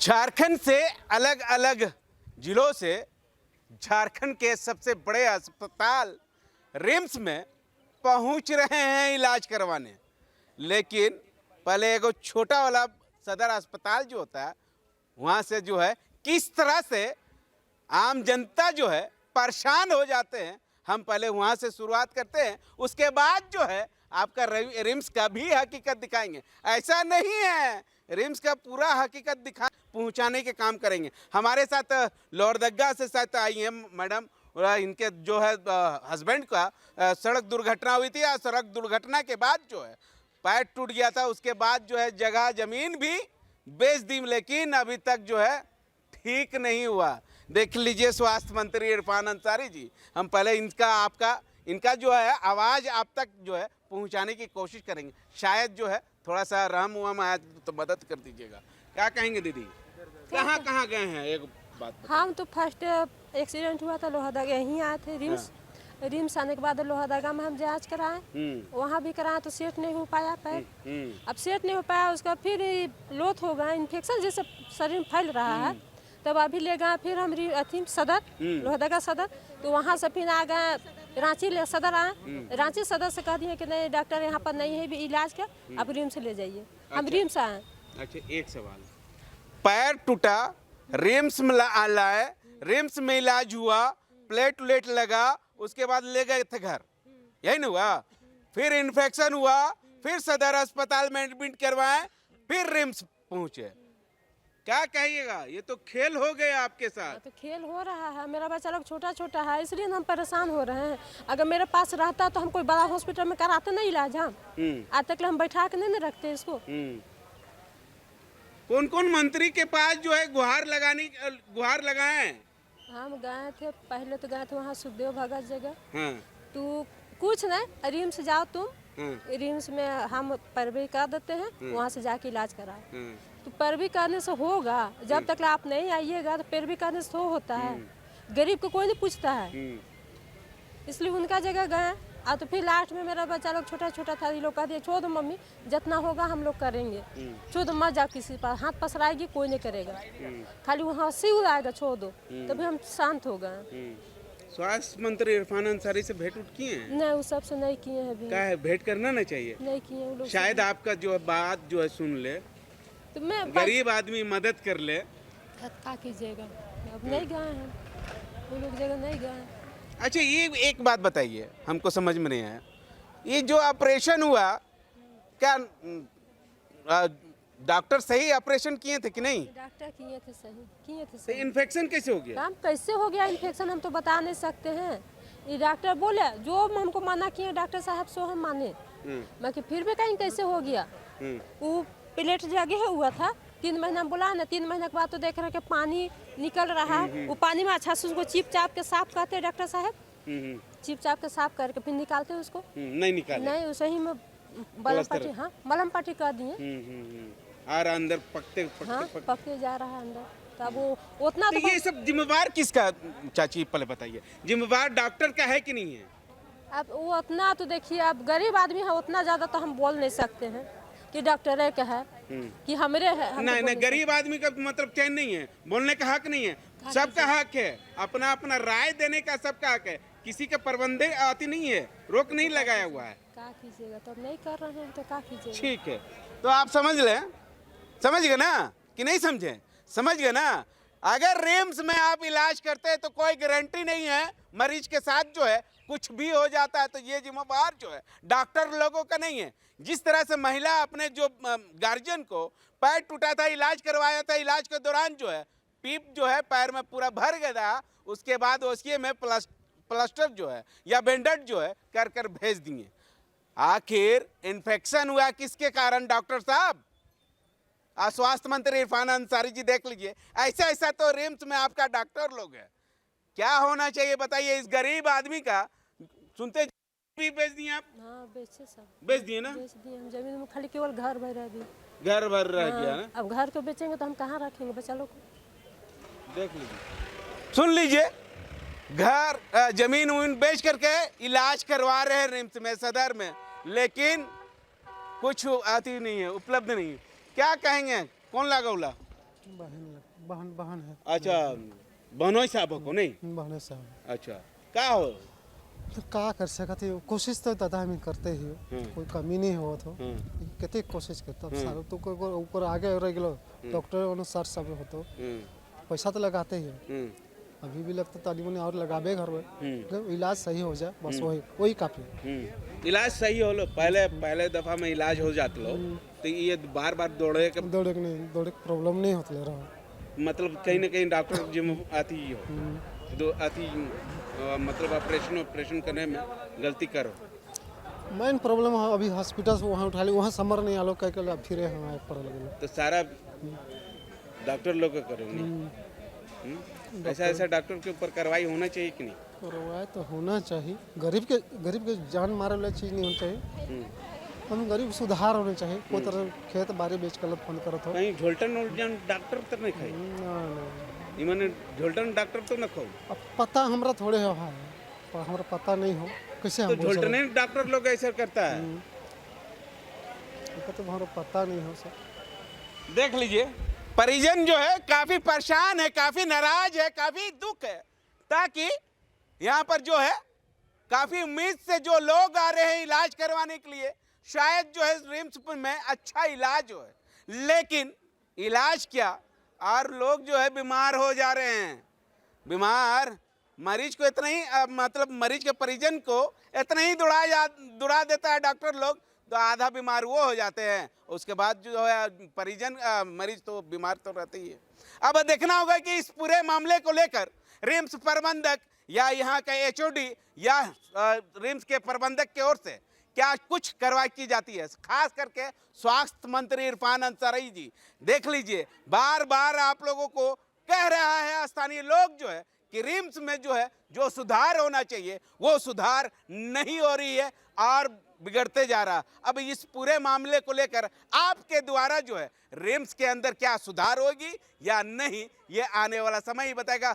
झारखंड से अलग अलग जिलों से झारखंड के सबसे बड़े अस्पताल रिम्स में पहुंच रहे हैं इलाज करवाने। लेकिन पहले एक छोटा वाला सदर अस्पताल जो होता है वहाँ से जो है किस तरह से आम जनता जो है परेशान हो जाते हैं, हम पहले वहाँ से शुरुआत करते हैं, उसके बाद जो है आपका रिम्स का भी हकीकत दिखाएंगे। ऐसा नहीं है, रिम्स का पूरा हकीकत पहुंचाने के काम करेंगे। हमारे साथ लोहरदगा से साथ आई हैं मैडम, इनके जो है हस्बैंड का सड़क दुर्घटना हुई थी। सड़क दुर्घटना के बाद जो है पैर टूट गया था, उसके बाद जो है जगह जमीन भी बेच दी, लेकिन अभी तक जो है ठीक नहीं हुआ। देख लीजिए स्वास्थ्य मंत्री इरफान अंसारी जी, हम पहले इनका जो है आवाज़ आप तक जो है पहुंचाने की कोशिश करेंगे। शायद जो है थोड़ा सा रहम वहम आया तो मदद कर दीजिएगा। क्या कहेंगे दीदी, कहाँ कहाँ गए हैं? एक बात हम तो फर्स्ट एक्सीडेंट हुआ था लोहरदगा, यहीं आए थे रिम्स। रिम्स आने के बाद लोहरदगा में हम जांच कराए, वहाँ भी कराए तो सेट नहीं हो पाया पैर। अब सेट नहीं हो पाया, उसका फिर लोथ हो गया, इन्फेक्शन जैसे शरीर में फैल रहा है। तब अभी ले गए फिर हम सदर, लोहरदगा सदर, तो वहाँ से फिर आ गए रांची सदर आए। रांची सदर से कह दिए कि नहीं डॉक्टर यहाँ पर नहीं है भी इलाज का, अब रिम्स ले जाइए। हम रिम्स आए। अच्छा, एक सवाल, पैर टूटा, रिम्स में लाए, रिम्स में इलाज हुआ, प्लेट उलेट लगा, उसके बाद ले गए थे घर, यही नहीं हुआ? फिर इन्फेक्शन हुआ, फिर सदर अस्पताल में एडमिट करवाए, फिर रिम्स पहुंचे। क्या कहिएगा, ये तो खेल हो गए आपके साथ। तो खेल हो रहा है, मेरा बच्चा लोग छोटा छोटा है, इसलिए हम परेशान हो रहे हैं। अगर मेरे पास रहता तो हम कोई बड़ा हॉस्पिटल में कराते नहीं इलाज। हम आज तक हम बैठा के नहीं रखते इसको। कौन कौन मंत्री के पास जो है गुहार लगाए? हम गए थे, पहले तो गए थे वहाँ सुखदेव भगत जगह। हाँ। तो कुछ नहीं, रिम्स जाओ तुम। रिम्स में हम पैरवी कर देते हैं, वहाँ से जाके इलाज कराओ। तो पैरवी करने से होगा, जब तक आप नहीं आइएगा तो पैरवी करने से होता है। गरीब को कोई नहीं पूछता है, इसलिए उनका जगह गए। और तो फिर लास्ट में मेरा बच्चा लोग छोटा छोटा था, ये लोग कह दिए छोड़ दो मम्मी, जितना होगा हम लोग करेंगे, छोड़ दो, मत जाओ किसी पास, हाथ पसराएगी कोई नहीं करेगा, खाली वहाँ सिर आएगा, छोड़ दो। तभी हम शांत हो गए। स्वास्थ्य मंत्री इरफान अंसारी से भेंट किए हैं? नहीं, वो सबसे नहीं किए हैं। क्या है, भेंट करना ना चाहिए? नहीं किए वो लोग। शायद आपका जो बात जो है सुन ले, तो मैं गरीब आदमी मदद कर ले। क्या कीजिएगा, अब नहीं गए हैं वो लोग, जगह नहीं गए। अच्छा, ये एक बात बताइए, हमको समझ में नहीं आया, ये जो ऑपरेशन हुआ, क्या डॉक्टर सही ऑपरेशन किए थे कि नहीं? डॉक्टर किए थे, सही किए थे। तो इन्फेक्शन कैसे हो गया? काम कैसे हो गया इन्फेक्शन, हम तो बता नहीं सकते हैं। ये डॉक्टर बोले जो हमको मना किए डॉक्टर साहब, सो हम माने। बाकी फिर भी कहीं कैसे हो गया। वो प्लेट जगह हुआ था, 3 महीना बोला ना, 3 महीने के बाद तो देख रहे कि पानी निकल रहा है। वो पानी में अच्छा से उसको चिप चाप के साफ करते हैं डॉक्टर साहब, चिप चाप के साफ करके फिर निकालते हैं उसको। नहीं निकाले? नहीं, उसे ही में मलम पट्टी, हाँ मलम पट्टी कर दिए। और अंदर पकते जा रहा है अंदर। तब वो उतना तो ये सब जिम्मेवार किसका चाची, पहले बताइए, जिम्मेवार डॉक्टर का है कि नहीं है? अब वो उतना तो देखिए, अब गरीब आदमी है, उतना ज्यादा तो हम बोल नहीं सकते हैं कि डॉक्टर का है कि हमरे है। नहीं, गरीब आदमी का मतलब चैन नहीं है, बोलने का हक नहीं है, सबका हक है, अपना अपना राय देने का सबका हक है, किसी के प्रबंधे आती नहीं है, रोक नहीं लगाया हुआ है। क्या कीजिएगा, तो नहीं कर रहे हैं तो क्या कीजिएगा। ठीक है, तो आप समझ गए ना कि नहीं समझे? समझ गए ना? अगर रिम्स में आप इलाज करते हैं तो कोई गारंटी नहीं है, मरीज के साथ जो है कुछ भी हो जाता है तो ये जिम्मेवार जो है डॉक्टर लोगों का नहीं है। जिस तरह से महिला अपने जो गार्जियन को पैर टूटा था, इलाज करवाया था, इलाज के दौरान जो है पीप जो है पैर में पूरा भर गया था, उसके बाद उसके में प्लास्टर जो है या बैंडेज जो है कर भेज दिए। आखिर इन्फेक्शन हुआ किसके कारण डॉक्टर साहब? स्वास्थ्य मंत्री इरफान अंसारी जी, देख लीजिए, ऐसा तो रिम्स में आपका डॉक्टर लोग है। क्या होना चाहिए बताइए इस गरीब आदमी का? सुनते भी बेच दिए आप? हाँ, बेचे सब बेच दिए ना? बेच दिए हम, जमीन में खाली केवल घर भर रह गया, घर भर रह गया ना। अब घर को बेचेंगे तो हम कहाँ रखेंगे बच्चा लोग को? देख लीजिए, सुन लीजिए, घर जमीन उमीन बेच करके इलाज करवा रहे हैं रिम्स में, सदर में, लेकिन कुछ आती नहीं है, उपलब्ध नहीं है। क्या कहेंगे, कौन लागौला? बहन बहन है। अच्छा, बहनोई साहब को नहीं? बहने साहब अच्छा, का हो? तो का कर सकते हो, कोशिश तो दादा हम करते ही हो, कोई कमी नहीं हो तो कितने कोशिश करता सारा तो कोई ऊपर आगे रह गलो डॉक्टर अनुसार सब हो तो पैसा तो लगाते ही हो। अभी भी लगता ताली मनी और लगाबे घर में, जब इलाज सही हो जाए बस वही काफी। इलाज सही हो लो, पहले दफा में इलाज हो जात लो तो ये बार बार दौड़े के दौड़े के नहीं, दौड़े के प्रॉब्लम नहीं होते ले रहा। मतलब कहीं ना कहीं डॉक्टर जिम आती ही हो तो आती मतलब ऑपरेशन करने में गलती करो। मेन प्रॉब्लम है अभी हॉस्पिटल से वहाँ उठा ली, वहाँ समर नहीं आलो कह के फिर हम पड़ लगे। तो सारा डॉक्टर लोग का करो ऐसा डॉक्टर के ऊपर कार्रवाई होना चाहिए कि नहीं? कार्रवाई तो होना चाहिए, गरीब के जान मारे वाला चीज़ नहीं होनी चाहिए। हम गरीब सुधार होना चाहिए, कोई तरह खेत बाड़ी बेच कर फोन करत हो। कहीं झोलटन डॉक्टर तो नहीं खाई? इमने झोलटन डॉक्टर तो न खाओ। अब पता हमरा थोड़े हो है, पर हमरा पता नहीं हो कैसे तो हम बोल झोलटने डॉक्टर लोग ऐसा करता है। सकते, तो हमरा पता नहीं हो सर। देख लीजिए, परिजन जो है काफी परेशान है, काफी नाराज है, काफी दुख है, ताकि यहाँ पर जो है काफी उम्मीद से जो लोग आ रहे हैं इलाज करवाने के लिए, शायद जो है रिम्स में अच्छा इलाज हो, लेकिन इलाज क्या और लोग जो है बीमार हो जा रहे हैं। बीमार मरीज को इतना ही मतलब मरीज के परिजन को इतना ही दुड़ा देता है डॉक्टर लोग, तो आधा बीमार वो हो जाते हैं, उसके बाद जो है परिजन मरीज तो बीमार तो रहते ही है। अब देखना होगा कि इस पूरे मामले को लेकर रिम्स प्रबंधक या यहाँ का एचओडी या रिम्स के प्रबंधक की ओर से क्या कुछ कार्रवाई की जाती है। खास करके स्वास्थ्य मंत्री इरफान अंसारी जी, देख लीजिए बार बार आप लोगों को कह रहा है स्थानीय लोग जो है कि रिम्स में जो है जो सुधार होना चाहिए वो सुधार नहीं हो रही है और बिगड़ते जा रहा। अब इस पूरे मामले को लेकर आपके द्वारा जो है रिम्स के अंदर क्या सुधार होगी या नहीं, ये आने वाला समय ही बताएगा।